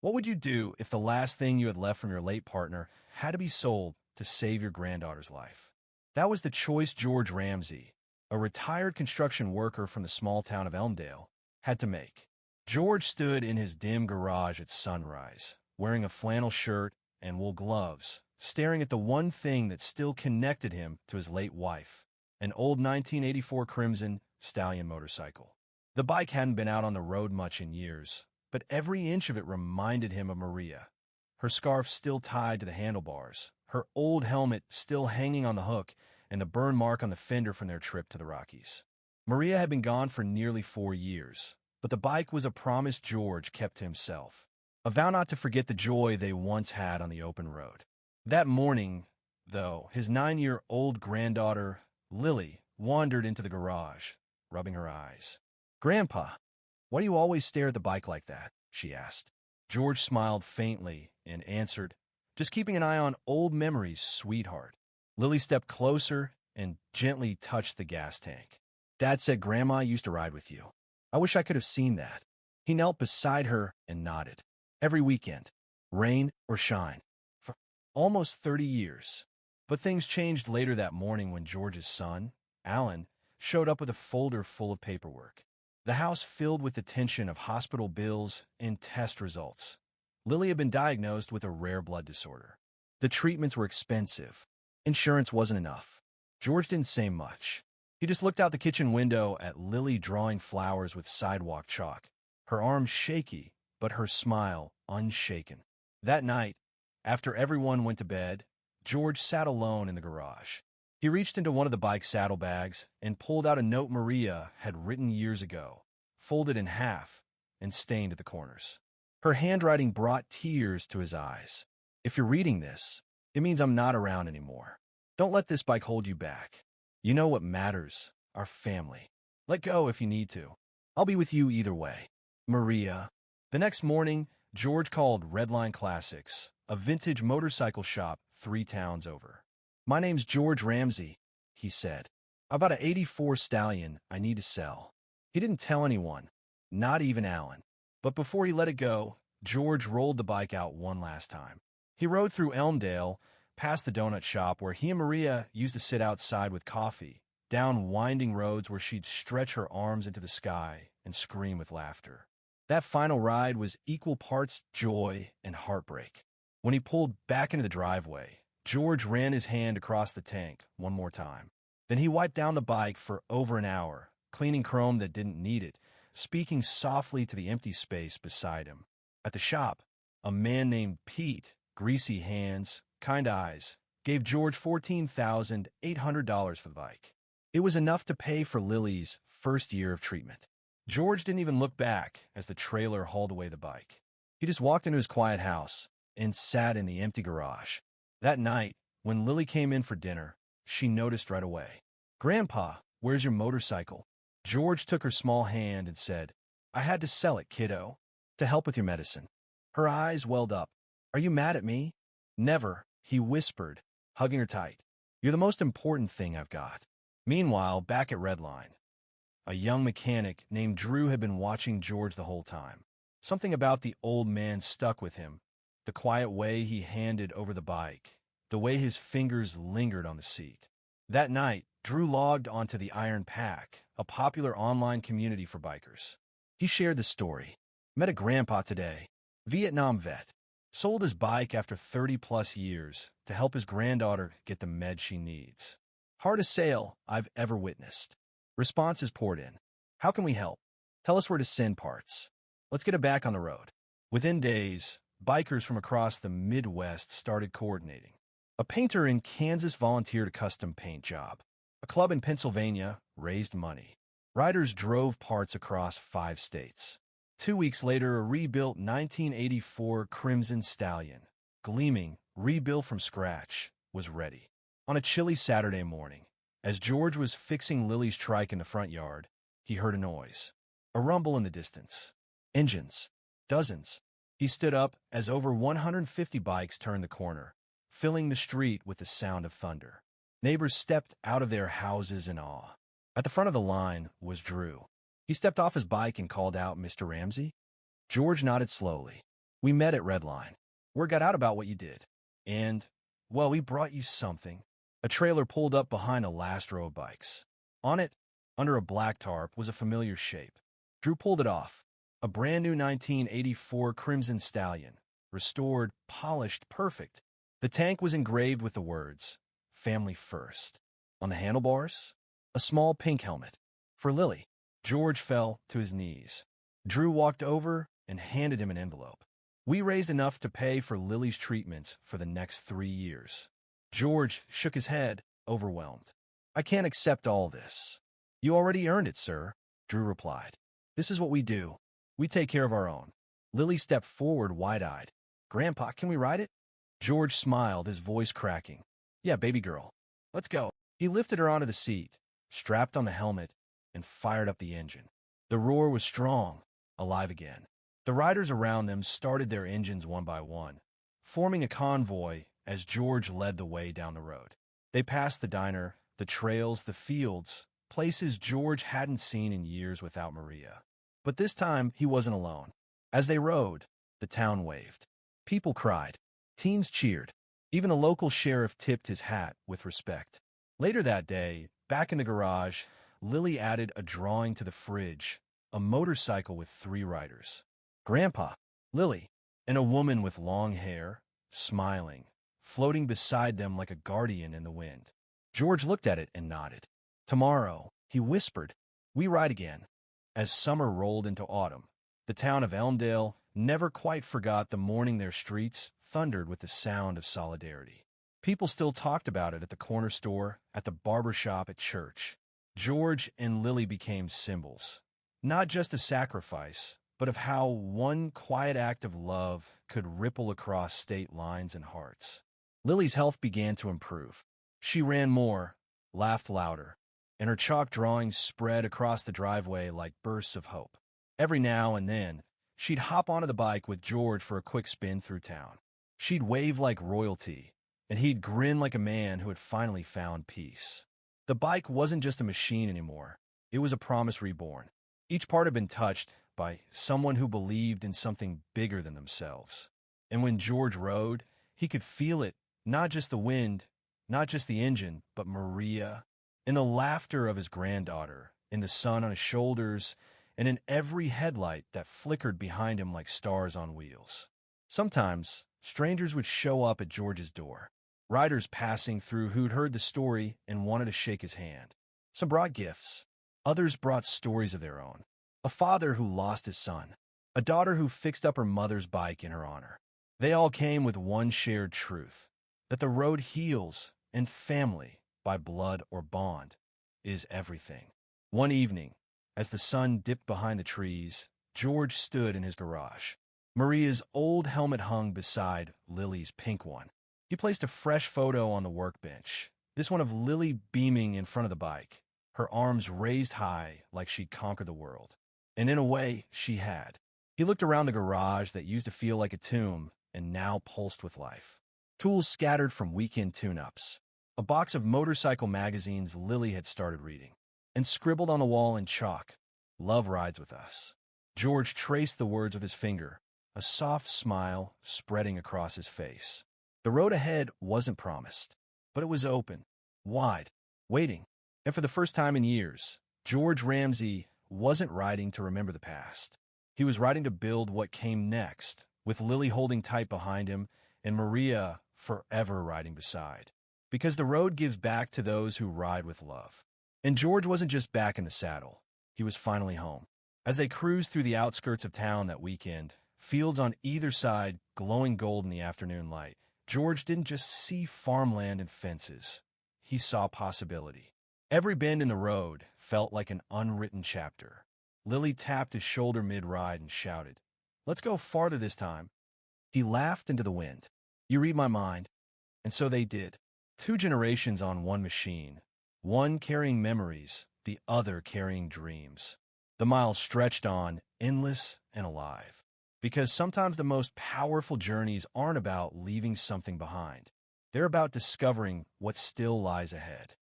What would you do if the last thing you had left from your late partner had to be sold to save your granddaughter's life? That was the choice George Ramsey, a retired construction worker from the small town of Elmdale, had to make. George stood in his dim garage at sunrise, wearing a flannel shirt and wool gloves, staring at the one thing that still connected him to his late wife, an old 1984 Crimson Stallion motorcycle. The bike hadn't been out on the road much in years, but every inch of it reminded him of Maria. Her scarf still tied to the handlebars, her old helmet still hanging on the hook, and the burn mark on the fender from their trip to the Rockies. Maria had been gone for nearly 4 years, but the bike was a promise George kept to himself, a vow not to forget the joy they once had on the open road. That morning, though, his 9-year-old granddaughter, Lily, wandered into the garage, rubbing her eyes. "Grandpa, why do you always stare at the bike like that?" she asked. George smiled faintly and answered, "Just keeping an eye on old memories, sweetheart." Lily stepped closer and gently touched the gas tank. "Dad said Grandma used to ride with you. I wish I could have seen that." He knelt beside her and nodded. "Every weekend, rain or shine, for almost 30 years. But things changed later that morning when George's son, Alan, showed up with a folder full of paperwork. The house filled with the tension of hospital bills and test results. Lily had been diagnosed with a rare blood disorder. The treatments were expensive. Insurance wasn't enough. George didn't say much. He just looked out the kitchen window at Lily drawing flowers with sidewalk chalk, her arms shaky, but her smile unshaken. That night, after everyone went to bed, George sat alone in the garage. He reached into one of the bike's saddlebags and pulled out a note Maria had written years ago, folded in half and stained at the corners. Her handwriting brought tears to his eyes. "If you're reading this, it means I'm not around anymore. Don't let this bike hold you back. You know what matters, our family. Let go if you need to. I'll be with you either way. Maria." The next morning, George called Redline Classics, a vintage motorcycle shop 3 towns over. "My name's George Ramsey," he said. "I've got an '84 Stallion I need to sell." He didn't tell anyone, not even Alan. But before he let it go, George rolled the bike out one last time. He rode through Elmdale, past the donut shop where he and Maria used to sit outside with coffee, down winding roads where she'd stretch her arms into the sky and scream with laughter. That final ride was equal parts joy and heartbreak. When he pulled back into the driveway, George ran his hand across the tank one more time. Then he wiped down the bike for over an hour, cleaning chrome that didn't need it, speaking softly to the empty space beside him. At the shop, a man named Pete, greasy hands, kind eyes, gave George $14,800 for the bike. It was enough to pay for Lily's first year of treatment. George didn't even look back as the trailer hauled away the bike. He just walked into his quiet house and sat in the empty garage. That night, when Lily came in for dinner, she noticed right away. "Grandpa, where's your motorcycle?" George took her small hand and said, "I had to sell it, kiddo, to help with your medicine." Her eyes welled up. "Are you mad at me?" "Never," he whispered, hugging her tight. "You're the most important thing I've got." Meanwhile, back at Redline, a young mechanic named Drew had been watching George the whole time. Something about the old man stuck with him. The quiet way he handed over the bike, the way his fingers lingered on the seat. That night, Drew logged onto the Iron Pack, a popular online community for bikers. He shared the story. "Met a grandpa today, Vietnam vet. Sold his bike after 30-plus years to help his granddaughter get the meds she needs. Hardest sale I've ever witnessed." Responses poured in. "How can we help? Tell us where to send parts. Let's get it back on the road." Within days, bikers from across the Midwest started coordinating. A painter in Kansas volunteered a custom paint job. A club in Pennsylvania raised money. Riders drove parts across 5 states. 2 weeks later, a rebuilt 1984 Crimson Stallion, gleaming, rebuilt from scratch, was ready. On a chilly Saturday morning, as George was fixing Lily's trike in the front yard, he heard a noise. A rumble in the distance. Engines. Dozens. He stood up as over 150 bikes turned the corner, filling the street with the sound of thunder. Neighbors stepped out of their houses in awe. At the front of the line was Drew. He stepped off his bike and called out, "Mr. Ramsey?" George nodded slowly. We met at Redline. Word got out about what you did. And, well, we brought you something. A trailer pulled up behind a last row of bikes. On it, under a black tarp, was a familiar shape. Drew pulled it off. A brand new 1984 Crimson Stallion. Restored, polished, perfect. The tank was engraved with the words, "Family First." On the handlebars, a small pink helmet. For Lily. George fell to his knees. Drew walked over and handed him an envelope. We raised enough to pay for Lily's treatments for the next 3 years. George shook his head, overwhelmed. I can't accept all this. You already earned it, sir, Drew replied. This is what we do. We take care of our own. Lily stepped forward wide-eyed. Grandpa, can we ride it? George smiled, his voice cracking. Yeah, baby girl. Let's go. He lifted her onto the seat, strapped on the helmet, and fired up the engine. The roar was strong, alive again. The riders around them started their engines one by one, forming a convoy as George led the way down the road. They passed the diner, the trails, the fields, places George hadn't seen in years without Maria. But this time, he wasn't alone. As they rode, the town waved. People cried. Teens cheered. Even the local sheriff tipped his hat with respect. Later that day, back in the garage, Lily added a drawing to the fridge, a motorcycle with 3 riders. Grandpa, Lily, and a woman with long hair, smiling, floating beside them like a guardian in the wind. George looked at it and nodded. Tomorrow, he whispered, we ride again. As summer rolled into autumn, the town of Elmdale never quite forgot the morning their streets thundered with the sound of solidarity. People still talked about it at the corner store, at the barber shop, at church. George and Lily became symbols, not just a sacrifice, but of how one quiet act of love could ripple across state lines and hearts. Lily's health began to improve. She ran more, laughed louder, and her chalk drawings spread across the driveway like bursts of hope. Every now and then, she'd hop onto the bike with George for a quick spin through town. She'd wave like royalty, and he'd grin like a man who had finally found peace. The bike wasn't just a machine anymore. It was a promise reborn. Each part had been touched by someone who believed in something bigger than themselves. And when George rode, he could feel it, not just the wind, not just the engine, but Maria, in the laughter of his granddaughter, in the sun on his shoulders, and in every headlight that flickered behind him like stars on wheels. Sometimes, strangers would show up at George's door, riders passing through who'd heard the story and wanted to shake his hand. Some brought gifts. Others brought stories of their own. A father who lost his son. A daughter who fixed up her mother's bike in her honor. They all came with one shared truth, that the road heals, and family, by blood or bond, is everything. One evening, as the sun dipped behind the trees, George stood in his garage. Maria's old helmet hung beside Lily's pink one. He placed a fresh photo on the workbench, this one of Lily beaming in front of the bike, her arms raised high like she'd conquered the world. And in a way, she had. He looked around the garage that used to feel like a tomb and now pulsed with life. Tools scattered from weekend tune-ups. A box of motorcycle magazines Lily had started reading. And scribbled on the wall in chalk, "Love rides with us." George traced the words with his finger, a soft smile spreading across his face. The road ahead wasn't promised, but it was open, wide, waiting. And for the first time in years, George Ramsey wasn't riding to remember the past. He was riding to build what came next, with Lily holding tight behind him and Maria forever riding beside. Because the road gives back to those who ride with love. And George wasn't just back in the saddle. He was finally home. As they cruised through the outskirts of town that weekend, fields on either side glowing gold in the afternoon light, George didn't just see farmland and fences. He saw possibility. Every bend in the road felt like an unwritten chapter. Lily tapped his shoulder mid-ride and shouted, "Let's go farther this time." He laughed into the wind. "You read my mind." And so they did. 2 generations on one machine. One carrying memories, the other carrying dreams. The miles stretched on, endless and alive. Because sometimes the most powerful journeys aren't about leaving something behind. They're about discovering what still lies ahead.